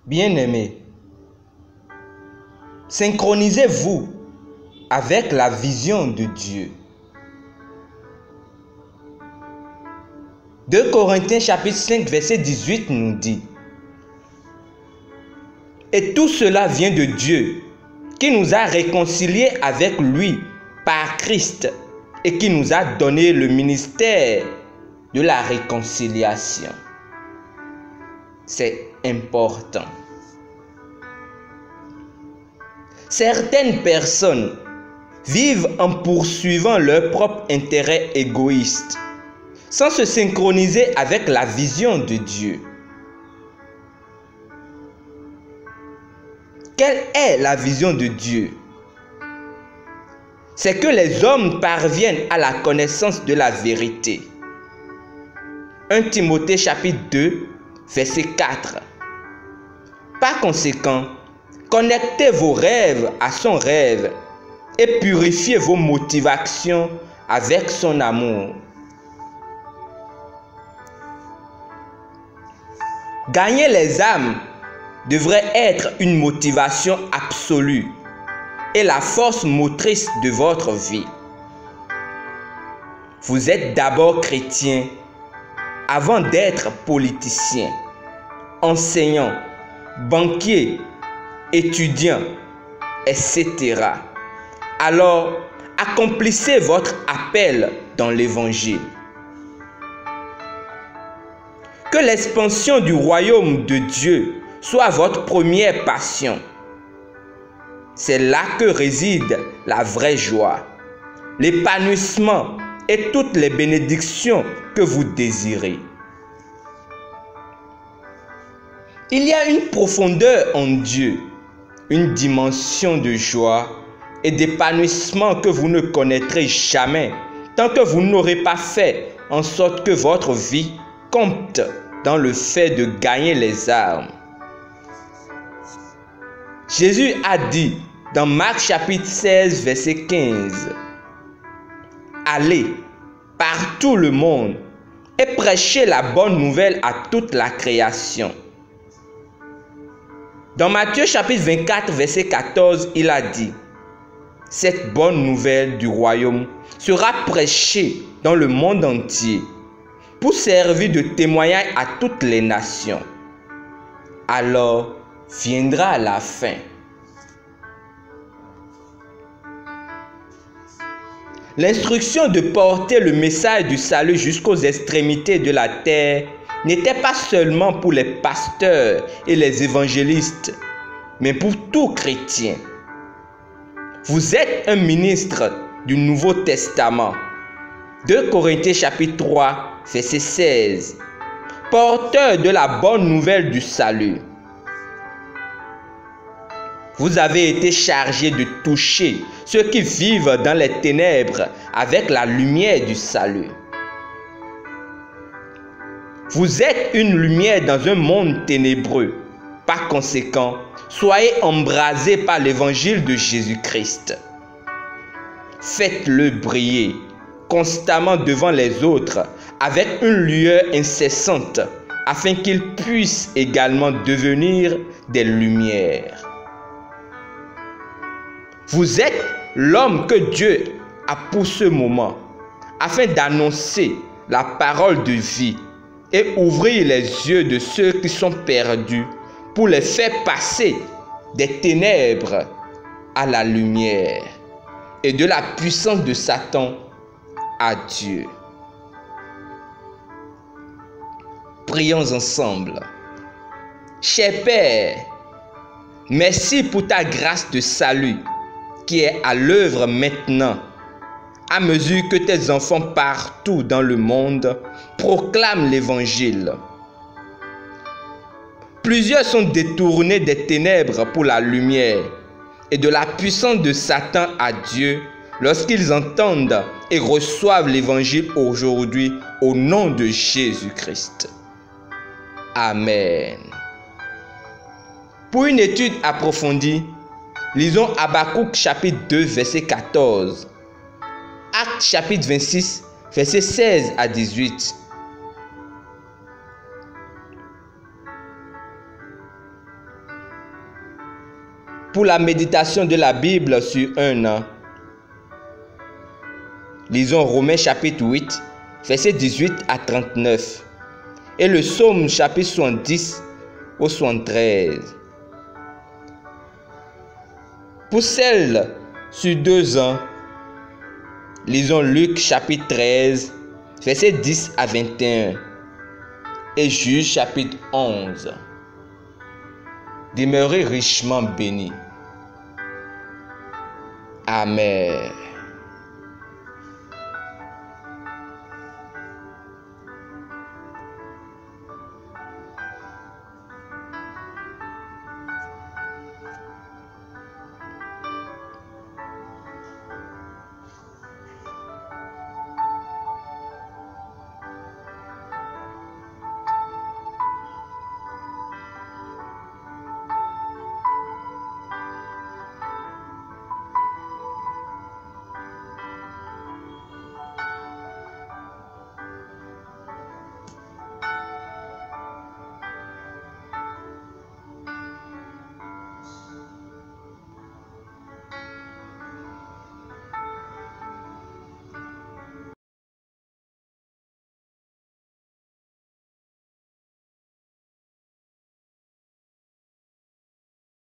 Bien-aimés, synchronisez-vous avec la vision de Dieu. 2 Corinthiens chapitre 5 verset 18 nous dit: Et tout cela vient de Dieu, qui nous a réconciliés avec lui par Christ et qui nous a donné le ministère de la réconciliation. C'est important. Certaines personnes vivent en poursuivant leur propre intérêt égoïste, sans se synchroniser avec la vision de Dieu. Quelle est la vision de Dieu? C'est que les hommes parviennent à la connaissance de la vérité. 1 Timothée chapitre 2, verset 4. Par conséquent, connectez vos rêves à son rêve et purifiez vos motivations avec son amour. Gagner les âmes devrait être une motivation absolue et la force motrice de votre vie. Vous êtes d'abord chrétien avant d'être politicien, enseignant, banquier, étudiant, etc. Alors, accomplissez votre appel dans l'évangile. Que l'expansion du royaume de Dieu soit votre première passion. C'est là que réside la vraie joie, l'épanouissement et toutes les bénédictions que vous désirez. Il y a une profondeur en Dieu, une dimension de joie et d'épanouissement que vous ne connaîtrez jamais tant que vous n'aurez pas fait en sorte que votre vie compte dans le fait de gagner les âmes. Jésus a dit dans Marc chapitre 16 verset 15: Allez par tout le monde et prêchez la bonne nouvelle à toute la création. Dans Matthieu chapitre 24 verset 14, il a dit: Cette bonne nouvelle du royaume sera prêchée dans le monde entier pour servir de témoignage à toutes les nations. Alors viendra la fin. L'instruction de porter le message du salut jusqu'aux extrémités de la terre n'était pas seulement pour les pasteurs et les évangélistes, mais pour tout chrétien. Vous êtes un ministre du Nouveau Testament. 2 Corinthiens chapitre 3, verset 16. Porteur de la bonne nouvelle du salut. Vous avez été chargé de toucher ceux qui vivent dans les ténèbres avec la lumière du salut. Vous êtes une lumière dans un monde ténébreux. Par conséquent, soyez embrasés par l'évangile de Jésus-Christ. Faites-le briller constamment devant les autres avec une lueur incessante afin qu'ils puissent également devenir des lumières. Vous êtes l'homme que Dieu a pour ce moment afin d'annoncer la parole de vie et ouvrir les yeux de ceux qui sont perdus pour les faire passer des ténèbres à la lumière et de la puissance de Satan à Dieu. Prions ensemble. Cher Père, merci pour ta grâce de salut qui est à l'œuvre maintenant, à mesure que tes enfants partout dans le monde proclament l'évangile. Plusieurs sont détournés des ténèbres pour la lumière et de la puissance de Satan à Dieu lorsqu'ils entendent et reçoivent l'évangile aujourd'hui au nom de Jésus-Christ. Amen. Pour une étude approfondie, lisons Habakkuk chapitre 2 verset 14, Actes chapitre 26 verset 16 à 18. pour la méditation de la Bible sur un an. Lisons Romains chapitre 8, versets 18 à 39. Et le psaume chapitre 70 au 73. Pour celle sur 2 ans, lisons Luc chapitre 13, versets 10 à 21. Et Juge chapitre 11. Demeurez richement bénis. Amen.